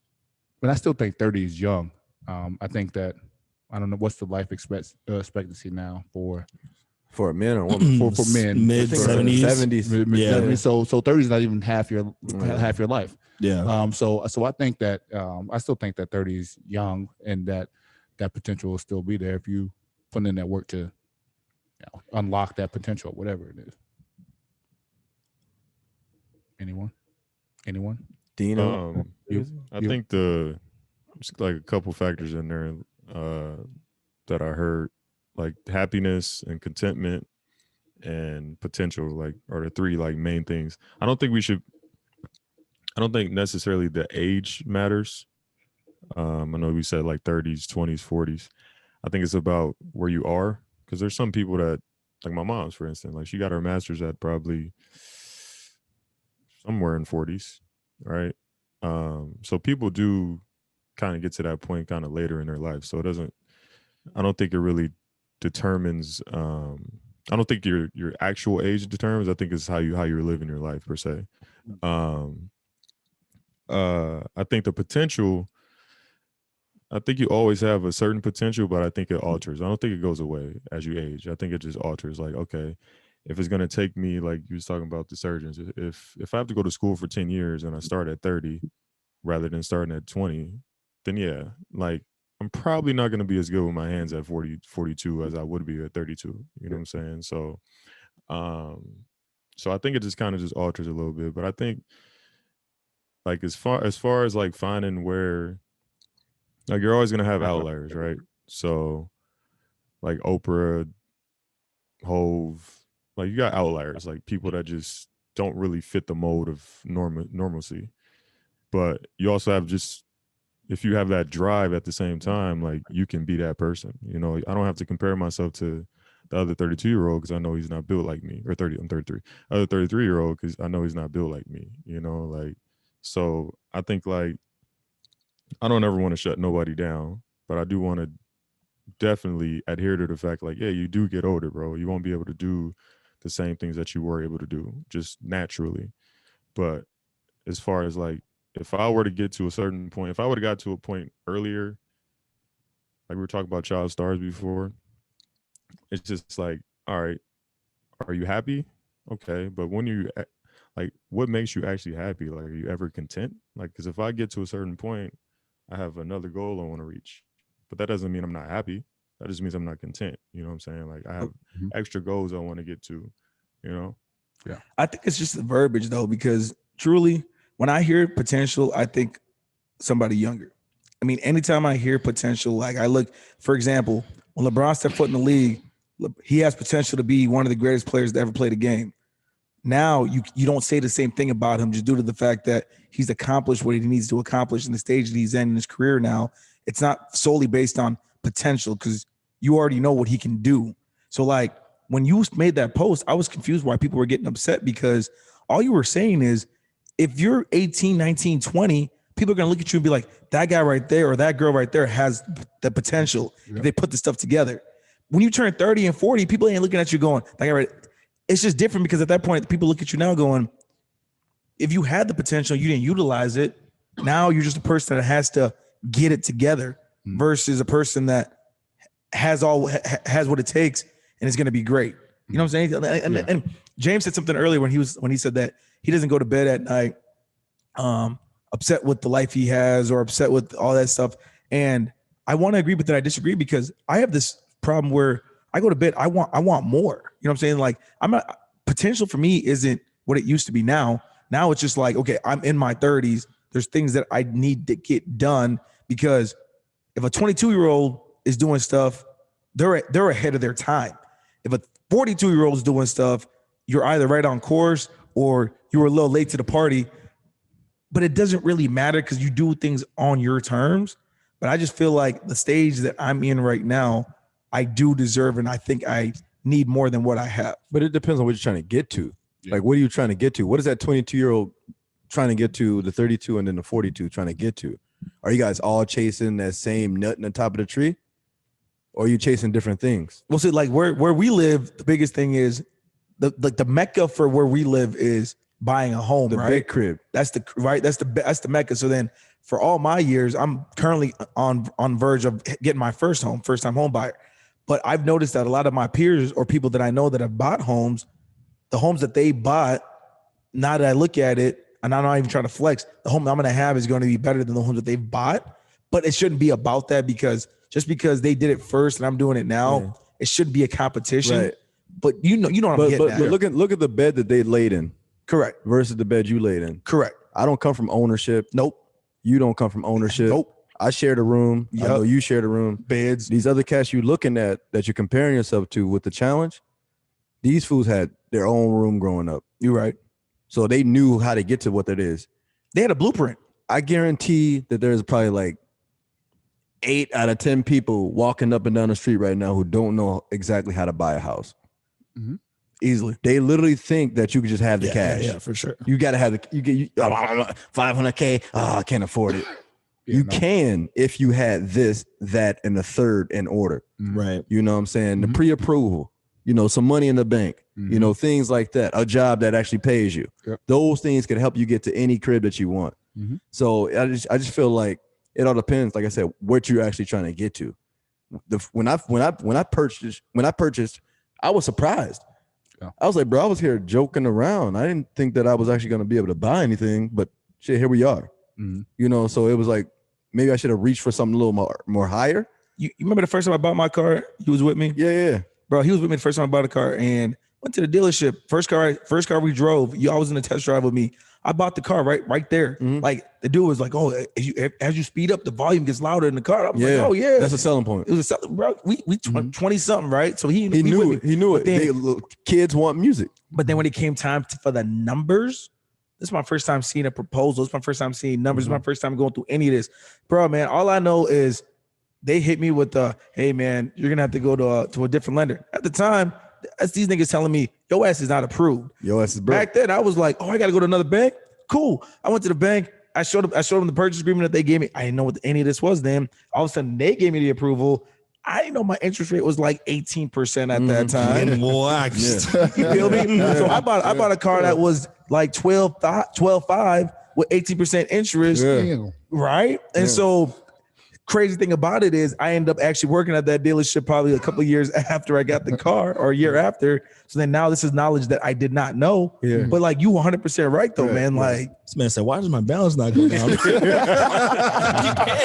I still think 30 is young. I think that, I don't know, what's the life expectancy now for a man or woman? for men, mid 70s. 70s. So 30 is not even half your life. Yeah. So I think that I still think that 30 is young, and that potential will still be there if you put in that work to unlock that potential, whatever it is. Anyone? Dino? I think there's like a couple factors in there. that I heard, like happiness and contentment and potential, like, are the three like main things. I don't think necessarily the age matters. I know we said like 30s, 20s, 40s. I think it's about where you are, because there's some people that, like my mom's, for instance, like she got her master's at probably somewhere in 40s, right? So people do kind of get to that point kind of later in their life. So I don't think it really determines, I don't think your actual age determines. I think it's how you're living your life per se. I think the potential, I think you always have a certain potential, but I think it alters. I don't think it goes away as you age. I think it just alters. Like, okay, if it's going to take me, like you was talking about the surgeons, if I have to go to school for 10 years and I start at 30 rather than starting at 20, then yeah, like I'm probably not going to be as good with my hands at 40, 42 as I would be at 32. You know what I'm saying? So, so I think it just kind of just alters a little bit, but I think like as far as like finding where, like you're always going to have outliers, right? So like Oprah, Hove, like you got outliers, like people that just don't really fit the mold of normalcy. But you also have just, if you have that drive at the same time, like you can be that person. You know, I don't have to compare myself to the other 32-year-old because I know he's not built like me, or 30, I'm 33. Other 33-year-old because I know he's not built like me, you know, like, so I think like, I don't ever want to shut nobody down, but I do want to definitely adhere to the fact like, yeah, you do get older, bro. You won't be able to do the same things that you were able to do just naturally. But as far as like, if I were to get to a certain point, if I would have got to a point earlier, like we were talking about child stars before, it's just like, all right, are you happy? Okay. But when you, like, what makes you actually happy? Like, are you ever content? Like, because if I get to a certain point, I have another goal I want to reach, but that doesn't mean I'm not happy. That just means I'm not content. You know what I'm saying? Like I have extra goals I want to get to, you know? Yeah. I think it's just the verbiage though, because truly when I hear potential, I think somebody younger. I mean, anytime I hear potential, like I look, for example, when LeBron stepped foot in the league, he has potential to be one of the greatest players to ever play the game. Now you don't say the same thing about him just due to the fact that he's accomplished what he needs to accomplish in the stage that he's in his career now. It's not solely based on potential because you already know what he can do. So like when you made that post, I was confused why people were getting upset because all you were saying is if you're 18, 19, 20, people are going to look at you and be like, that guy right there or that girl right there has the potential. If they put the stuff together. When you turn 30 and 40, people ain't looking at you going, that guy right. It's just different because at that point, people look at you now going, if you had the potential, you didn't utilize it. Now you're just a person that has to get it together versus a person that has what it takes and is going to be great. You know what I'm saying? And James said something earlier when he said that he doesn't go to bed at night upset with the life he has or upset with all that stuff. And I want to agree, but then I disagree because I have this problem where I go to bed, I want more. You know what I'm saying? Like potential for me isn't what it used to be now. Now it's just like, okay, I'm in my 30s. There's things that I need to get done because if a 22-year-old is doing stuff, they're ahead of their time. If a 42-year-old is doing stuff, you're either right on course or you were a little late to the party. But it doesn't really matter because you do things on your terms. But I just feel like the stage that I'm in right now, I do deserve, and I think I need more than what I have. But it depends on what you're trying to get to. Yeah. Like, what are you trying to get to? What is that 22-year-old trying to get to, the 32 and then the 42 trying to get to? Are you guys all chasing that same nut in the top of the tree? Or are you chasing different things? Well, see, like where we live, the biggest thing is the mecca for where we live is buying a home, the right? big crib. That's the mecca. So then for all my years, I'm currently on verge of getting my first time home buyer. But I've noticed that a lot of my peers or people that I know that have bought homes, the homes that they bought, now that I look at it, and I'm not even trying to flex, the home I'm going to have is going to be better than the homes that they've bought. But it shouldn't be about that because just because they did it first and I'm doing it now, it shouldn't be a competition. Right. But you know what I'm getting at. But look at the bed that they laid in. Correct. Versus the bed you laid in. Correct. I don't come from ownership. Nope. You don't come from ownership. Nope. I shared a room. I know Yup. you shared a room. Beds. These other cats you looking at that you're comparing yourself to with the challenge, these fools had their own room growing up. You're right. So they knew how to get to what that is. They had a blueprint. I guarantee that there's probably like 8 out of 10 people walking up and down the street right now who don't know exactly how to buy a house. Easily. They literally think that you could just have the cash. Yeah, for sure. You got to have the, you get 500K. Oh, I can't afford it. Yeah, you no. can if you had this, that, and the third in order. Right. You know what I'm saying? The Mhm. pre-approval, some money in the bank, Mhm. things like that. A job that actually pays you. Yep. Those things could help you get to any crib that you want. Mhm. So I just feel like it all depends, like I said, what you're actually trying to get to. When I purchased, I was surprised. Yeah. I was like, bro, I was here joking around. I didn't think that I was actually going to be able to buy anything, but shit, here we are. Mhm. So it was like maybe I should have reached for something a little more higher. You remember the first time I bought my car? He was with me. Yeah. Bro, he was with me the first time I bought a car and went to the dealership. First car we drove. You always in the test drive with me. I bought the car right there. Mhm. Like the dude was like, "Oh, as you speed up, the volume gets louder in the car." I was Yeah. like, "Oh yeah, That's a selling point. it was a bro. We 20 something, right?" So he Knew with it. me. He knew it. But then- Little kids want music. But then when it came time for the numbers, this is my first time seeing a proposal. It's my first time seeing numbers. It's my first time going through any of this, bro. Man, all I know is they hit me with the, "Hey man, you're gonna have to go to a different lender." At the time, that's these niggas telling me your ass is not approved. Yo, ass is broke. Back then, I was like, "Oh, I got to go to another bank." Cool. I went to the bank. I showed them the purchase agreement that they gave me. I didn't know what any of this was. Then all of a sudden, they gave me the approval. I didn't know my interest rate was like 18% at that time. And waxed. Yeah. You feel me? So I bought a car that was like 12.5 with 18% interest, Yeah. Damn. right? And Yeah. so crazy thing about it is I ended up actually working at that dealership probably a couple of years after I got the car or a year after. So then now this is knowledge that I did not know. Yeah. But like you 100% right though, Right, man. right. Like This man said, "Why does my balance not go down?" You can.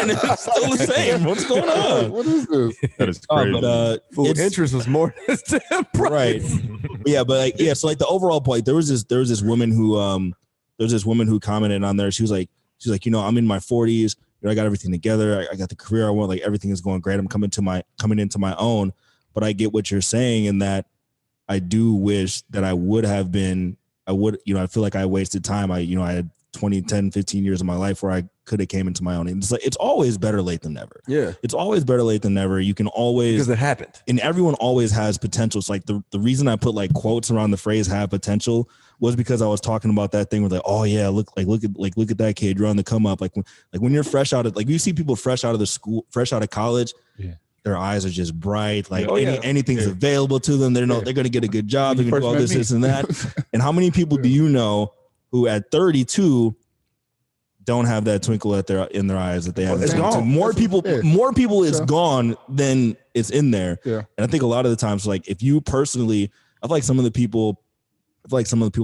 It's still the same. What's going on? What is this? That is crazy. Fool, it's- interest was more than the price. Right. Yeah, but like, yeah, so like the overall point, there was this woman who commented on there. She's like, I'm in my 40s. I got everything together. I got the career I want. Like everything is going great. I'm coming into my own. But I get what you're saying in that I do wish that I feel like I wasted time. I had 10, 15 years of my life where I could have came into my own. And it's like, it's always better late than never. Yeah. It's always better late than never. You can always, Because it happened. and everyone always has potential. It's like the reason I put like quotes around the phrase "have potential" was because I was talking about that thing with like, oh yeah, look at that kid, you're on the come up. Like when you're fresh out of, like, you see people fresh out of the school, fresh out of college, Yeah. their eyes are just bright. Like Oh, yeah. anything's available to them. They're going to get a good job. They're going to do all this and that. And how many people do you know who at 32 don't have that twinkle in their eyes that they have? It's at 22? gone. More people it's Sure. gone than it's in there. Yeah. And I think a lot of the times, like if you personally, I feel like some of the people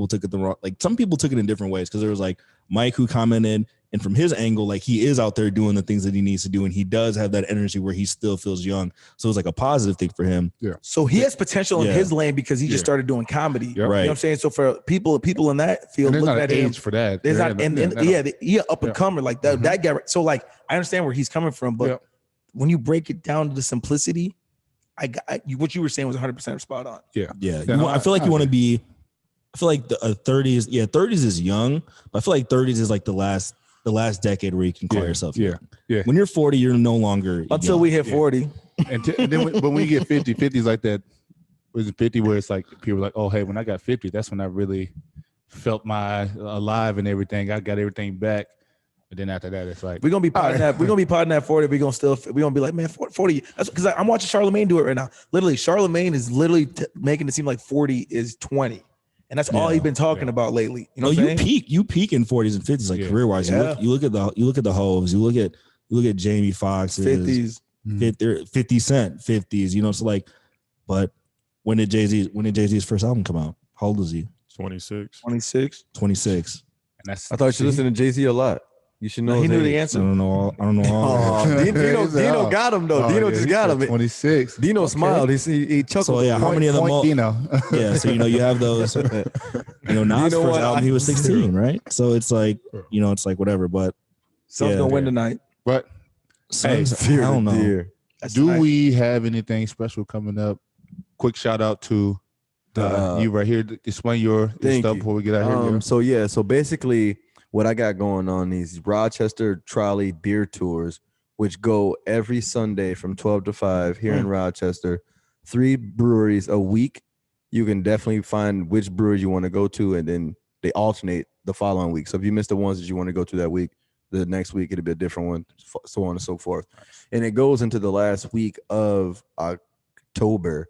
took it the wrong, like some people took it in different ways. Cause there was like Mike who commented, and from his angle, like he is out there doing the things that he needs to do. And he does have that energy where he still feels young. So it's like a positive thing for him. so he has potential in Yeah. his lane because he just Yeah. started doing comedy. Yeah. You know Right. what I'm saying? So for people in that field And there's looking not at an him, age for that. there's There not, ain't- and he up and Yeah. comer like that. Mhm. That guy. So like I understand where he's coming from, but Yeah. when you break it down to the simplicity, what you were saying was 100% spot on. Yeah. no, I feel like I you want to agree. be, I feel like the 30s, 30s is young, but I feel like 30s is like the last decade where you can call yourself yeah, young. yeah. When you're 40, you're no longer Until young. we hit Yeah. 40. And then but when you get 50, 50 is like that. Was it 50 where it's like people are like, oh, hey, when I got 50, that's when I really felt my alive and everything. I got everything back. But then after that, it's like, We're gonna be potting that. We're gonna be potting that 40. We're gonna be like, man, 40. That's because I'm watching Charlemagne do it right now. Literally, Charlemagne is literally making it seem like 40 is 20, and that's all Yeah. he's been talking about lately. You know, what I'm saying? you peak in 40s and 50s, like Yeah. career wise. Yeah. You look at the Hoves. You look at Jamie Foxx, 50s. 50 Cent, 50s. You know, so like, but when did Jay-Z's first album come out? How old is he? 26. 26. 26. and that's, I thought you should listen to Jay-Z a lot. You should know. He his knew age. the I answer. don't know all. Oh, Dino got him though. Oh, Dino yeah, just he got said him. 26. Dino smiled. He chuckled. So yeah, how many of them? Point Dino. Yeah, so you have those. Nas You know first what? album, he was 16, right? So it's like, it's like whatever. But Someone's Yeah. gonna win tonight. But Sons, Fear hell the no. deer. Do we have anything special coming up? Quick shout out to you right here. Explain your Thank stuff you. before we get out here. So basically what I got going on is Rochester Trolley Beer Tours, which go every Sunday from 12 to 5 here in Rochester. 3 breweries a week. You can definitely find which breweries you want to go to, and then they alternate the following week. So if you miss the ones that you want to go to that week, the next week it'll be a different one, so on and so forth. And it goes into the last week of October.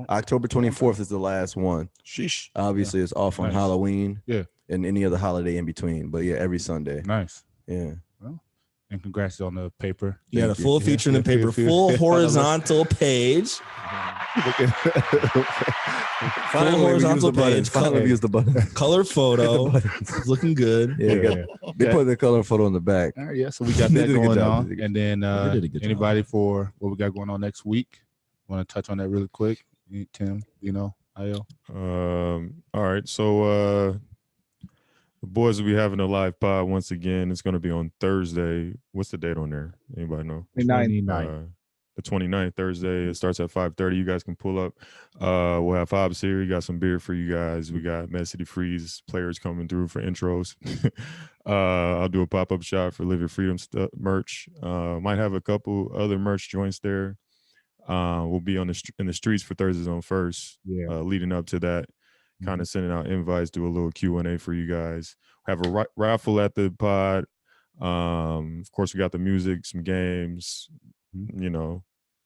October 24th is the last one. Sheesh. Obviously, it's off on Nice. Halloween. Yeah. And any other holiday in between. But yeah, every Sunday. Nice. Yeah. And congrats on the paper. You got a Thank you. full feature in the paper, full horizontal page. Finally, horizontal page. Finally, we use the button. Color photo. It's looking good. Yeah, they put the color photo in the back. All right, yeah. So we got They that did a good going job. on. And then They did a good anybody for what we got going on next week? Want to touch on that really quick? Tim, Io? All right. So the boys will be having a live pod once again. It's going to be on Thursday. What's the date on there? Anybody know? 29. The 29th, Thursday. It starts at 5:30. You guys can pull up. We'll have Hobbs here. We got some beer for you guys. We got Mad City Freeze players coming through for intros. I'll do a pop-up shop for Live Your Freedom merch. Might have a couple other merch joints there. We'll be in the streets for Thursdays on First. Yeah. Leading up to that, kind of sending out invites, do a little Q&A for you guys. Have a raffle at the pod. Of course, we got the music, some games,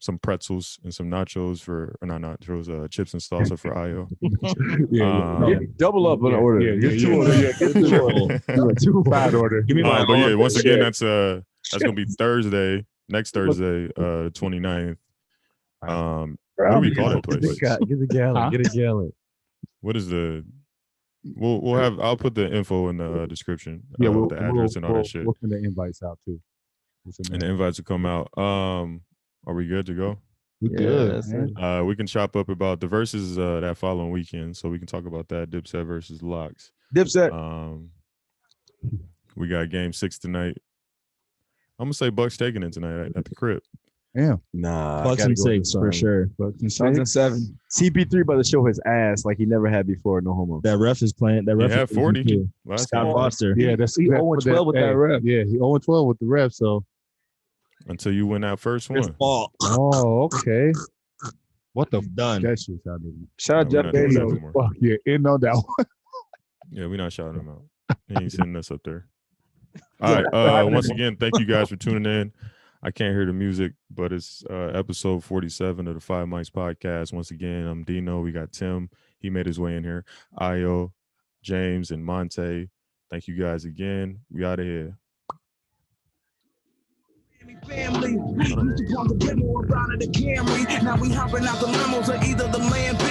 some pretzels and some nachos chips and salsa for Io. Double up on the order. Get two side order. Give me my But yeah, arm once again, shit. that's gonna be Thursday, next Thursday, the 29th. What do we call that place? Get a gallon. Get a gallon. What is the? We'll have. I'll put the info in the description. Yeah, the address and all that shit. We'll send the invites out too. And the invites will come out. Are we good to go? We good. Man. We can chop up about the verses that following weekend, so we can talk about that. Dipset versus Locks. Dipset. We got game 6 tonight. I'm gonna say Bucks taking it tonight at the crib. Yeah. Nah. Bucks and 6 for sure. Suns and 7. CP3 about to show his ass like he never had before. No homo. That ref is playing. That He ref had is 40 last Scott time. Foster. Yeah, that's He 0-12 with that ref. Yeah, he 0-12 with the ref. So. Until you win that first It's one. ball. Oh, okay. What the Done. that shit sounded. Shout out No, Jeff we're not doing Bezos. that anymore. Fuck yeah, in on that one. Yeah, we're not shouting him out. He ain't sending us up there. All right. Once again, thank you guys for tuning in. I can't hear the music, but it's episode 47 of the Five Mics podcast. Once again, I'm Dino. We got Tim. He made his way in here. Io, James, and Monte. Thank you guys again. We out of here. Family, used to call the demo around in the Camry. Now we hopping out the limos or either the Land B.